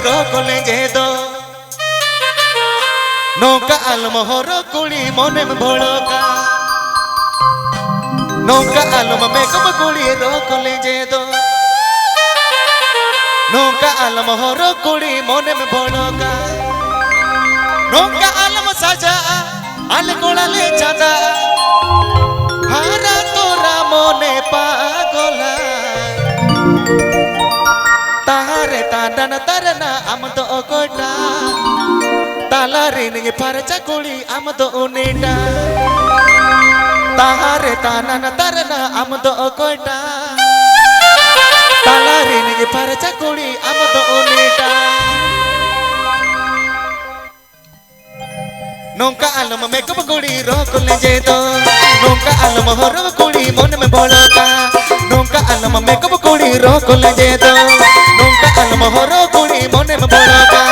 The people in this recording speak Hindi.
रोकले जे दो नौका आलमोहर कुड़ी मने में भड़का नौका आलम मेकअप कुड़ी रोकले जे दो नौका आलमोहर कुड़ी मने में भड़का नौका आलम साजा आल गोड़ाले चांदा हारा तोरा मने पागला तारे तांडन तरना आम तो ओकोटा तालारे निगे परचा कुड़ी आम तो ओनेटा तारे तानन तरना आम तो ओकोटा तालारे निगे परचा कुड़ी आम तो ओनेटा नौका आलम मेकअप कुड़ी रोकले जे दो नौका आलम हर कुड़ी मन में भड़का नौका आलम मेकअप कुड़ी रोकले जे दो नौका आलम हर कुड़ी मन में भड़का